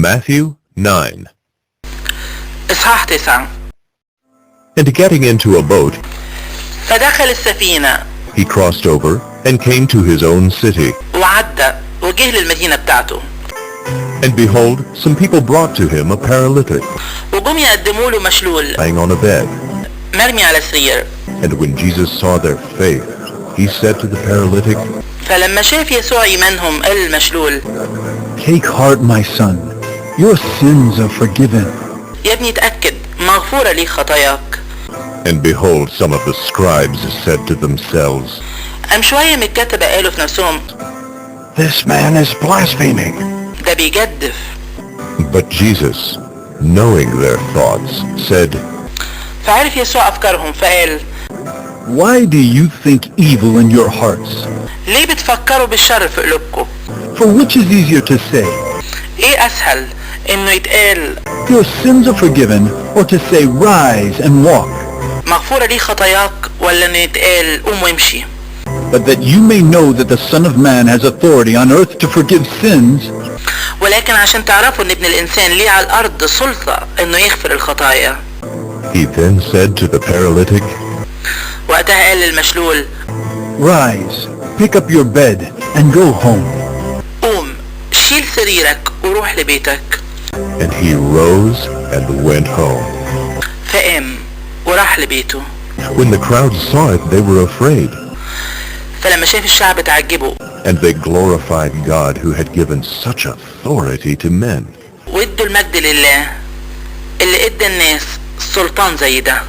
Matthew 9. إصحاح 9. And getting into a boat, فدخل السفينة he crossed over and came to his own city. وعدى وجه للمدينة بتاعته. And behold, some people brought to him a paralytic, وجم يقدموا له مشلول lying on a bed. مرمي على سرير. And when Jesus saw their faith, he said to the paralytic, فلما شاف يسوع إيمانهم قال للمشلول: Take heart, my son. Your sins are forgiven. يا ابني اتأكد مغفورة ليك خطاياك. And behold, some of the scribes said to themselves, قام شوية من الكتبة قالوا في نفسهم: This man is blaspheming. ده بيجدف. But Jesus, knowing their thoughts, said, فعرف يسوع أفكارهم فقال: Why do you think evil in your hearts? ليه بتفكروا بالشر في قلوبكم؟ For which is easier to say, ايه أسهل إنه يتقال Your sins are forgiven, or to say, Rise and walk? مغفورة ليك خطاياك، ولا إنه يتقال قوم وامشي؟ But that you may know that the Son of Man has authority on earth to forgive sins. ولكن عشان تعرفوا إن ابن الإنسان ليه على الأرض سلطة إنه يغفر الخطايا. He then said to the paralytic, وقتها قال للمشلول: Rise, pick up your bed, and go home. قوم شيل سريرك وروح لبيتك. and he rose and went home. فقام وراح لبيته. When the crowd saw it, they were afraid, فلما شاف الشعب تعجبوا and they glorified God who had given such authority to men. وادوا المجد لله اللي ادى الناس سلطان زي ده.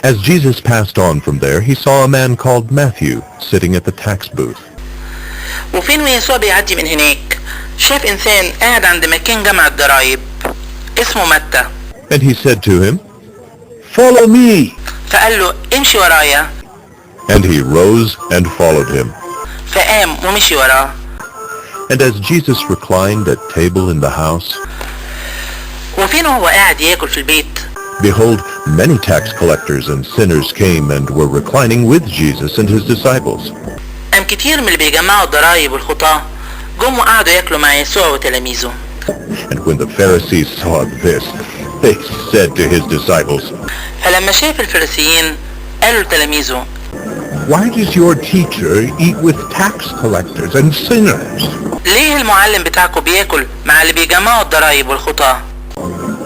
As Jesus passed on from there, he saw a man called Matthew sitting at the tax booth. وفين ويسوع بيعدي من هناك شاف انسان قاعد عند مكان جمع الضرايب اسمه متى. And he said to him, Follow me. فقال له امشي ورايا. and he rose and followed him. فقام ومشي وراه. And as Jesus reclined at table in the house, وفين هو قاعد ياكل في البيت behold, many tax collectors and sinners came and were reclining with Jesus and his disciples. قام كتير من اللي بيجمعوا الضرايب والخطاة جم وقعدوا ياكلوا مع يسوع وتلاميذه. And when the Pharisees saw this, they said to his disciples, فلما شاف الفريسيين قالوا لتلاميذه: Why does your teacher eat with tax collectors and sinners? ليه المعلم بتاعكم بياكل مع اللي بيجمعوا الضرايب والخطاة؟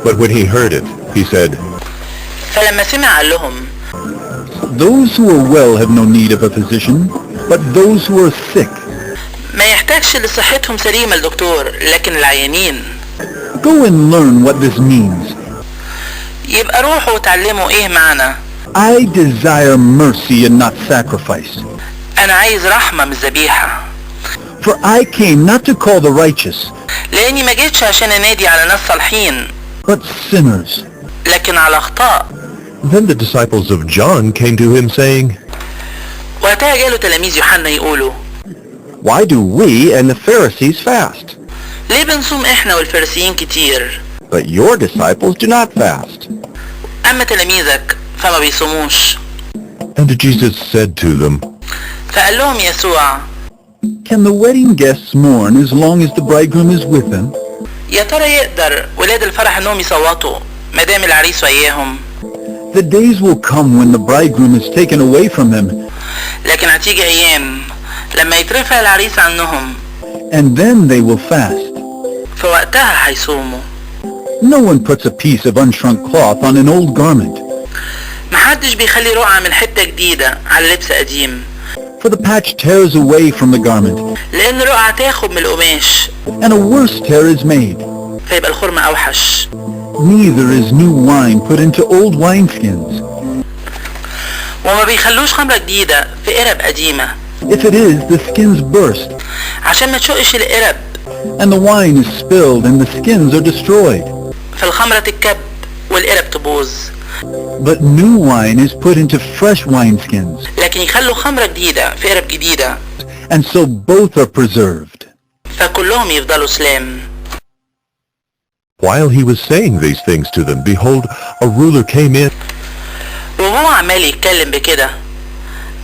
But when he heard it, he said, فلما سمع قال لهم: Those who are well have no need of a physician, but those who are sick. ما يحتاجش لصحتهم سليمة الدكتور، لكن العيانين. Go and learn what this means. يبقى روحوا وتعلموا ايه معنى I desire mercy and not sacrifice. انا عايز رحمة مش ذبيحة. For I came not to call the righteous, لاني ما جيتش عشان انادي على ناس صالحين، but sinners. لكن على اخطاء. Then the disciples of John came to him saying, وقتها جاله تلاميذ يوحنا يقولوا: Why do we and the Pharisees fast, ليه بنصوم احنا والفريسيين كتير but your disciples do not fast? اما تلاميذك فما بيصوموش؟ and Jesus said to them, فقال لهم يسوع: Can the wedding guests mourn as long as the bridegroom is with them? يا ترى يقدر ولاد الفرح انهم يصوتوا ما دام العريس وياهم؟ The days will come when the bridegroom is taken away from them, لكن هتيجي ايام لما يترفع العريس عنهم، and then they will fast. فوقتها هيصوموا. No one puts a piece of unshrunk cloth on an old garment, محدش بيخلي رقعة من حتة جديدة على لبس قديم، for the patch tears away from the garment, لأن رقعة تاخد من القماش and a worse tear is made. فيبقى الخرم أوحش. Neither is new wine put into old wineskins. وما بيخلوش خمرة جديدة في قرب قديمة. If it is, the skins burst, عشان ما تشقش القرب، and the wine is spilled, and the skins are destroyed. فالخمرة تتكب والقرب تبوظ. But new wine is put into fresh wineskins, لكن يخلوا خمرة جديدة في قرب جديدة، and so both are preserved. فكلهم يفضلوا سلام. While he was saying these things to them, behold, a ruler came in وهو عمال يتكلم بكده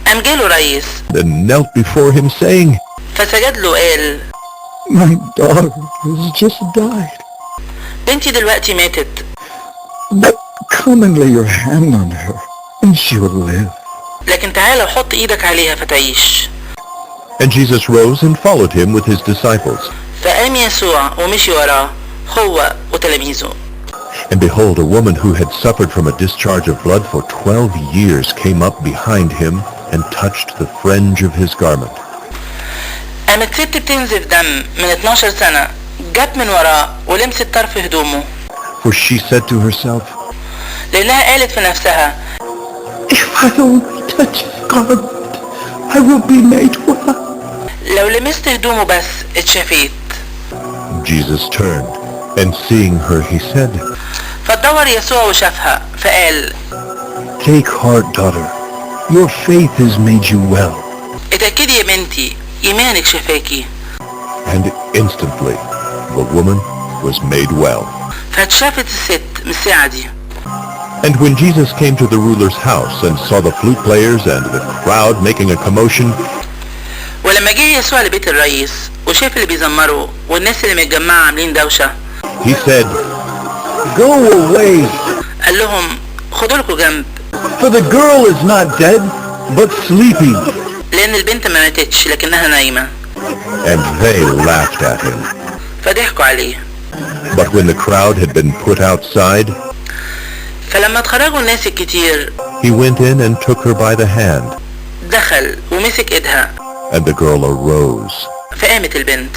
قام جاله رئيس and knelt before him, saying, فسجد له وقال: My daughter has just died. بنتي دلوقتي ماتت. But come and lay your hand on her, and she will live. لكن تعال وحط ايدك عليها فتعيش. And Jesus rose and followed him with his disciples. فقام يسوع ومشي وراه هو وتلاميذه. And behold, a woman who had suffered from a discharge of blood for 12 years came up behind him and touched the fringe of his garment. قامت ست بتنزف دم من 12 سنة جت من وراه ولمست طرف هدومه. For she said to herself, لأنها قالت في نفسها If I only touch his garment, I will be made well. لو لمست هدومه بس اتشفيت. Jesus turned, and seeing her he said, فتدور يسوع وشافها فقال Take heart, daughter. Your faith has made you well. اتأكدي يا بنتي إيمانك شفاكي. and instantly the woman was made well. فاتشافت الست من الساعة دي. And when Jesus came to the ruler's house and saw the flute players and the crowd making a commotion, ولما جه يسوع لبيت الرئيس وشاف اللي بيزمروا والناس اللي متجمعة عاملين دوشة he said, Go away, قال لهم خدوا لكم جنب for the girl is not dead, but sleeping. لأن البنت ما ماتتش لكنها نايمة. and they laughed at him. فضحكوا عليه. But when the crowd had been put outside, فلما اتخرجوا الناس الكتير he went in and took her by the hand, دخل ومسك ايدها and the girl arose. فقامت البنت.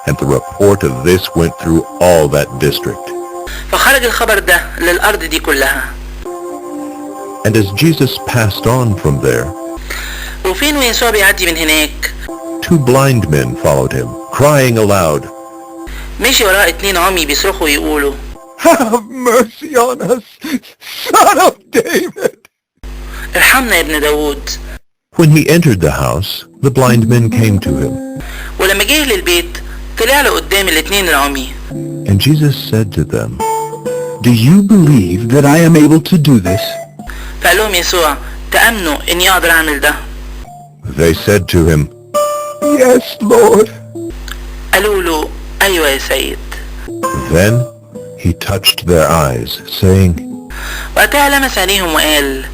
And the report of this went through all that district. فخرج الخبر ده للأرض دي كلها. And as Jesus passed on from there, وفين ويسوع بيعدي من هناك 2 blind men followed him, crying aloud, مشي وراه 2 عمي بيصرخوا ويقولوا Have mercy on us, son of David. ارحمنا يا ابن داود. When he entered the house, the blind men came to him. ولما جه للبيت طلع له قدام ال2 العمي. And Jesus said to them, Do you believe that I am able to do this? فقال لهم يسوع تأمنوا إني أقدر أعمل ده. They said to him, Yes, Lord. قالوا له أيوة يا سيد. Then he touched their eyes, saying, وقتها لمس عينيهم وقال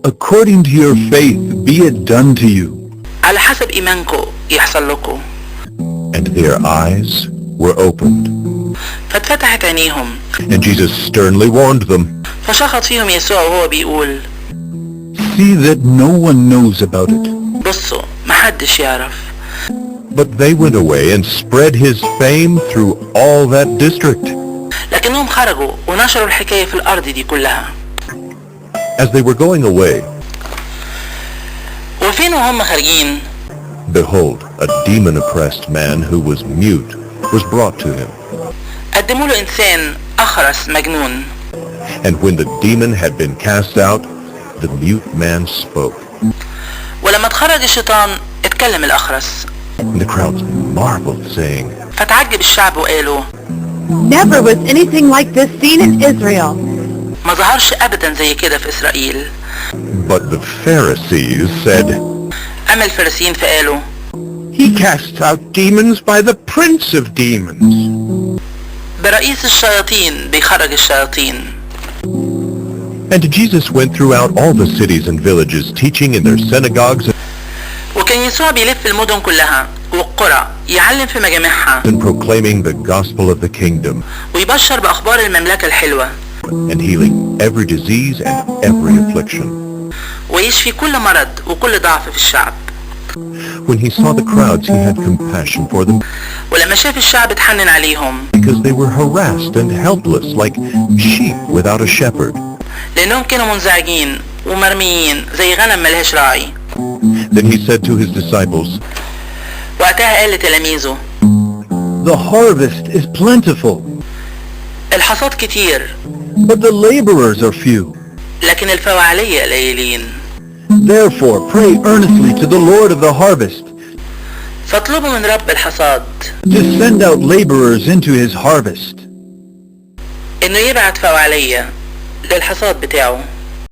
According to your faith, be it done to you. على حسب إيمانكم يحصل لكم. And their eyes were opened. فاتفتحت عينيهم. And Jesus sternly warned them, فشخط فيهم يسوع وهو بيقول See that no one knows about it. بصوا محدش يعرف. but they went away and spread his fame through all that district. لكنهم خرجوا ونشروا الحكاية في الأرض دي كلها. As they were going away, وفين وهم خارجين behold, a demon-oppressed man who was mute was brought to him. قدموا له إنسان أخرس مجنون. And when the demon had been cast out, the mute man spoke. ولما اتخرج الشيطان اتكلم الأخرس. And the crowds marveled, saying, فتعجب الشعب وقالوا Never was anything like this seen in Israel. ما ظهرش أبدا زي كده في إسرائيل. But the Pharisees said, أما الفريسيين فقالوا He casts out demons by the prince of demons. برئيس الشياطين بيخرج الشياطين. And Jesus went throughout all the cities and villages, teaching in their synagogues وكان يسوع بيلف المدن كلها والقرى يعلم في مجامعها and proclaiming the gospel of the kingdom, ويبشر بأخبار المملكة الحلوة and healing every disease and every affliction. ويشفي كل مرض وكل ضعف في الشعب. When he saw the crowds, he had compassion for them, ولما شاف الشعب اتحنن عليهم because they were harassed and helpless like sheep without a shepherd. لأنهم كانوا منزعجين ومرميين زي غنم ملهاش راعي. Then he said to his disciples, وقتها قال لتلاميذه The harvest is plentiful, الحصاد كتير but the laborers are few. لكن الفواعلية قليلين. Therefore, pray earnestly to the Lord of the harvest فاطلبوا من رب الحصاد to send out laborers into his harvest. إنه يبعت فواعلية للحصاد بتاعه.